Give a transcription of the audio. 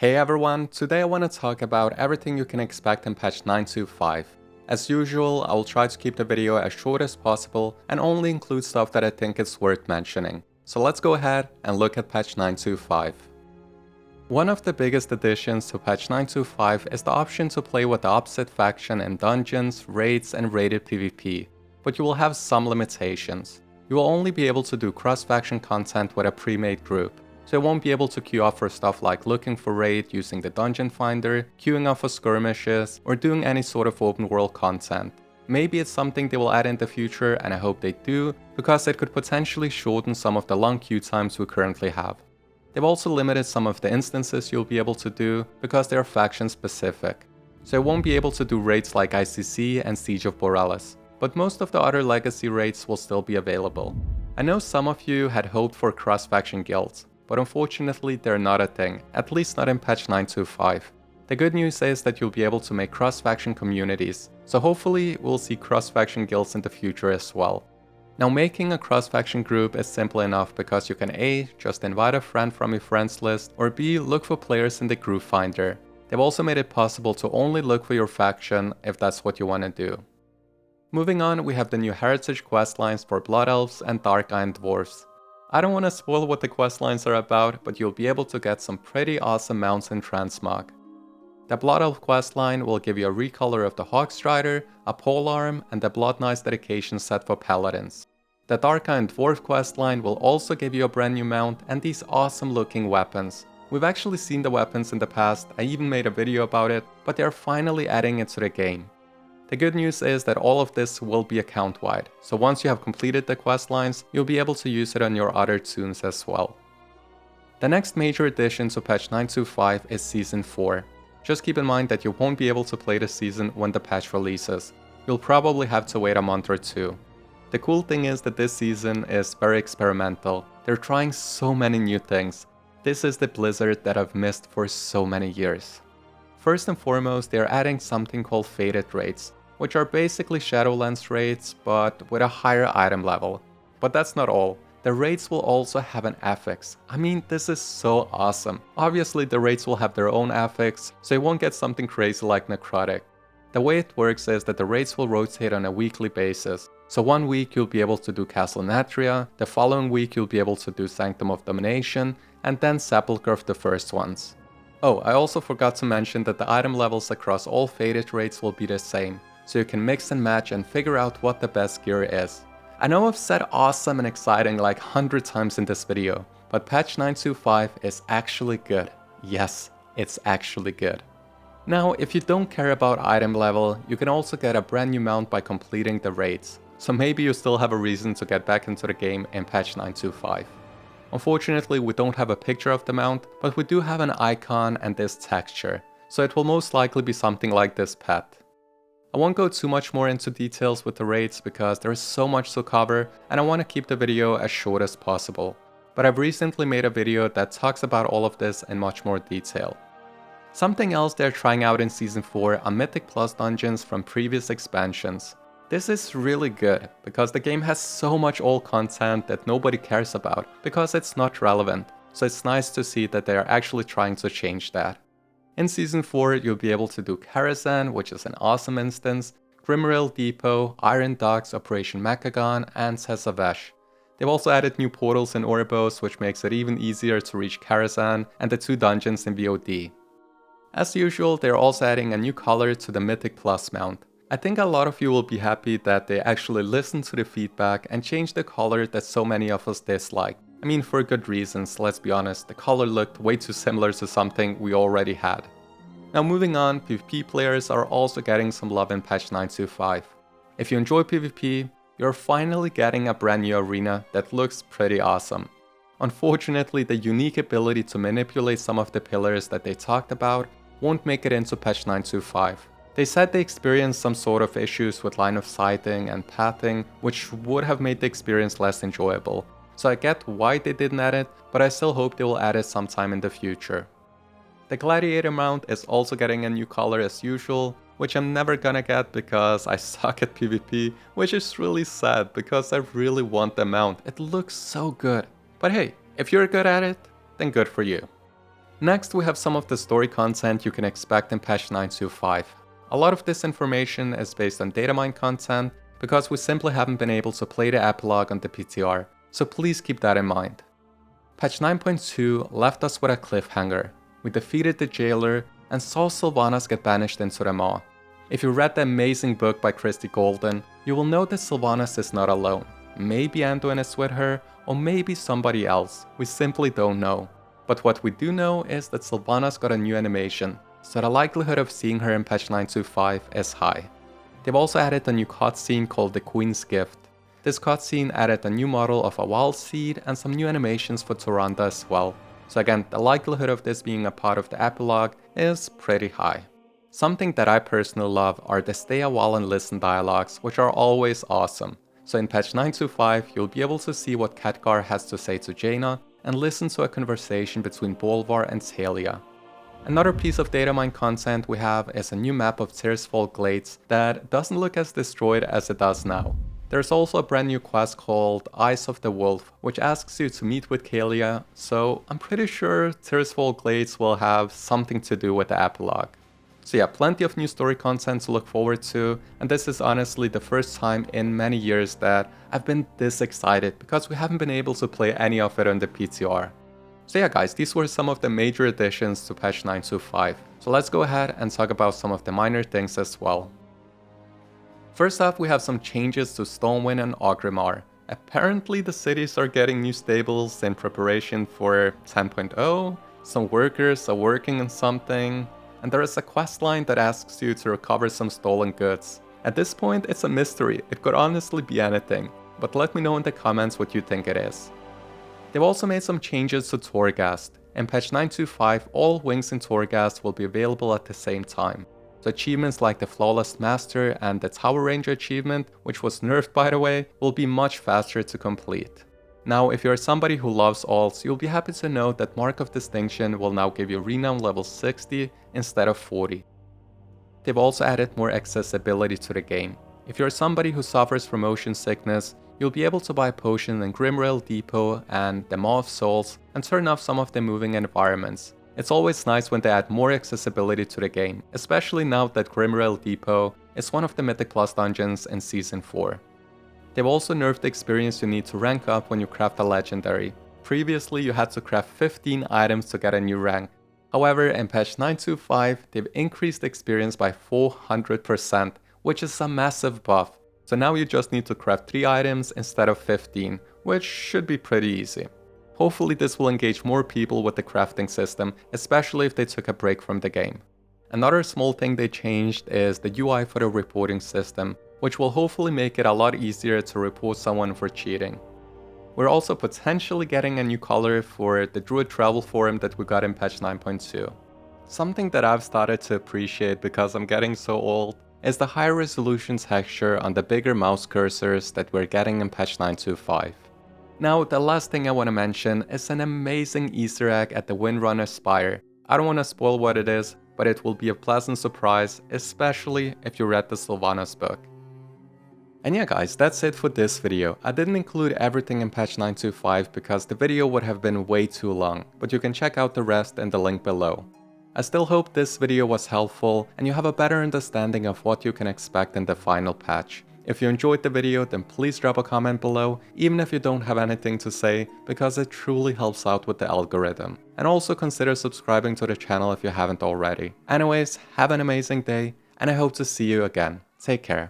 Hey everyone, today I want to talk about everything you can expect in patch 9.2.5. As usual, I will try to keep the video as short as possible and only include stuff that I think is worth mentioning. So let's go ahead and look at patch 9.2.5. One of the biggest additions to patch 9.2.5 is the option to play with the opposite faction in dungeons, raids and raided PvP, but you will have some limitations. You will only be able to do cross-faction content with a pre-made group. So you won't be able to queue up for stuff like looking for raid using the dungeon finder, queuing up for skirmishes, or doing any sort of open world content. Maybe it's something they will add in the future, and I hope they do, because it could potentially shorten some of the long queue times we currently have. They've also limited some of the instances you'll be able to do, because they are faction specific. So you won't be able to do raids like ICC and Siege of Borealis, but most of the other legacy raids will still be available. I know some of you had hoped for cross-faction guilds, but unfortunately they're not a thing, at least not in patch 9.2.5. The good news is that you'll be able to make cross-faction communities, so hopefully we'll see cross-faction guilds in the future as well. Now making a cross-faction group is simple enough because you can A, just invite a friend from your friends list, or B, look for players in the group finder. They've also made it possible to only look for your faction if that's what you want to do. Moving on, we have the new heritage questlines for Blood Elves and Dark Iron Dwarfs. I don't want to spoil what the questlines are about, but you'll be able to get some pretty awesome mounts in Transmog. The Blood Elf questline will give you a recolor of the Hawkstrider, a polearm, and the Blood Knight's dedication set for paladins. The Dark Iron Dwarf questline will also give you a brand new mount and these awesome looking weapons. We've actually seen the weapons in the past, I even made a video about it, but they are finally adding it to the game. The good news is that all of this will be account-wide, so once you have completed the questlines, you'll be able to use it on your other toons as well. The next major addition to patch 9.2.5 is Season 4. Just keep in mind that you won't be able to play the season when the patch releases. You'll probably have to wait a month or two. The cool thing is that this season is very experimental. They're trying so many new things. This is the Blizzard that I've missed for so many years. First and foremost, they're adding something called Fated Raids, which are basically Shadowlands raids, but with a higher item level. But that's not all. The raids will also have an affix. I mean, this is so awesome. Obviously, the raids will have their own affix, so you won't get something crazy like Necrotic. The way it works is that the raids will rotate on a weekly basis. So one week you'll be able to do Castle Natria, the following week you'll be able to do Sanctum of Domination, and then Sepulchre of the First Ones. Oh, I also forgot to mention that the item levels across all Fated raids will be the same, so you can mix and match and figure out what the best gear is. I know I've said awesome and exciting like 100 times in this video, but patch 9.2.5 is actually good. Yes, it's actually good. Now, if you don't care about item level, you can also get a brand new mount by completing the raids, so maybe you still have a reason to get back into the game in patch 9.2.5. Unfortunately, we don't have a picture of the mount, but we do have an icon and this texture, so it will most likely be something like this pet. I won't go too much more into details with the raids because there is so much to cover and I want to keep the video as short as possible. But I've recently made a video that talks about all of this in much more detail. Something else they're trying out in Season 4 are Mythic Plus dungeons from previous expansions. This is really good because the game has so much old content that nobody cares about because it's not relevant, so it's nice to see that they are actually trying to change that. In Season 4, you'll be able to do Karazhan, which is an awesome instance, Grimrail Depot, Iron Docks, Operation Mechagon, and Sesavesh. They've also added new portals in Oribos, which makes it even easier to reach Karazhan and the 2 dungeons in VOD. As usual, they're also adding a new color to the Mythic Plus mount. I think a lot of you will be happy that they actually listened to the feedback and changed the color that so many of us dislike. I mean, for good reasons, let's be honest, the color looked way too similar to something we already had. Now moving on, PvP players are also getting some love in patch 9.2.5. If you enjoy PvP, you're finally getting a brand new arena that looks pretty awesome. Unfortunately, the unique ability to manipulate some of the pillars that they talked about won't make it into patch 9.2.5. They said they experienced some sort of issues with line of sighting and pathing, which would have made the experience less enjoyable. So I get why they didn't add it, but I still hope they will add it sometime in the future. The Gladiator mount is also getting a new color as usual, which I'm never gonna get because I suck at PvP, which is really sad because I really want the mount, it looks so good. But hey, if you're good at it, then good for you. Next, we have some of the story content you can expect in patch 9.2.5. A lot of this information is based on data mine content because we simply haven't been able to play the epilogue on the PTR, so please keep that in mind. Patch 9.2 left us with a cliffhanger. We defeated the jailer and saw Sylvanas get banished into the Maw. If you read the amazing book by Christy Golden, you will know that Sylvanas is not alone. Maybe Anduin is with her, or maybe somebody else, we simply don't know. But what we do know is that Sylvanas got a new animation, so the likelihood of seeing her in patch 9.2.5 is high. They've also added a new cutscene called the Queen's Gift. This cutscene added a new model of a wild seed and some new animations for Tyrande as well. So again, the likelihood of this being a part of the epilogue is pretty high. Something that I personally love are the stay a while and listen dialogues, which are always awesome. So in patch 9.2.5, you'll be able to see what Khadgar has to say to Jaina and listen to a conversation between Bolvar and Talia. Another piece of data mine content we have is a new map of Tirisfal Glades that doesn't look as destroyed as it does now. There's also a brand new quest called Eyes of the Wolf, which asks you to meet with Kaelia, so I'm pretty sure Tirisfal Glades will have something to do with the epilogue. So yeah, plenty of new story content to look forward to, and this is honestly the first time in many years that I've been this excited because we haven't been able to play any of it on the PTR. So yeah guys, these were some of the major additions to patch 9.2.5. So let's go ahead and talk about some of the minor things as well. First off, we have some changes to Stormwind and Orgrimmar. Apparently the cities are getting new stables in preparation for 10.0, some workers are working on something, and there is a questline that asks you to recover some stolen goods. At this point, it's a mystery, it could honestly be anything, but let me know in the comments what you think it is. They've also made some changes to Torghast. In patch 9.2.5, all wings in Torghast will be available at the same time. So achievements like the Flawless Master and the Tower Ranger achievement, which was nerfed by the way, will be much faster to complete. Now, if you're somebody who loves alts, you'll be happy to know that Mark of Distinction will now give you Renown level 60 instead of 40. They've also added more accessibility to the game. If you're somebody who suffers from motion sickness, you'll be able to buy a potion in Grimrail Depot and the Maw of Souls and turn off some of the moving environments. It's always nice when they add more accessibility to the game, especially now that Grimrail Depot is one of the Mythic Plus dungeons in Season 4. They've also nerfed the experience you need to rank up when you craft a legendary. Previously you had to craft 15 items to get a new rank. However, in patch 9.2.5, they've increased the experience by 400%, which is a massive buff. So now you just need to craft 3 items instead of 15, which should be pretty easy. Hopefully this will engage more people with the crafting system, especially if they took a break from the game. Another small thing they changed is the UI for the reporting system, which will hopefully make it a lot easier to report someone for cheating. We're also potentially getting a new color for the Druid Form that we got in patch 9.2. Something that I've started to appreciate because I'm getting so old is the high resolution texture on the bigger mouse cursors that we're getting in patch 9.2.5. Now, the last thing I want to mention is an amazing Easter egg at the Windrunner Spire. I don't want to spoil what it is, but it will be a pleasant surprise, especially if you read the Sylvanas book. And yeah guys, that's it for this video. I didn't include everything in patch 9.2.5 because the video would have been way too long, but you can check out the rest in the link below. I still hope this video was helpful and you have a better understanding of what you can expect in the final patch. If you enjoyed the video, then please drop a comment below, even if you don't have anything to say, because it truly helps out with the algorithm. And also consider subscribing to the channel if you haven't already. Anyways, have an amazing day, and I hope to see you again. Take care.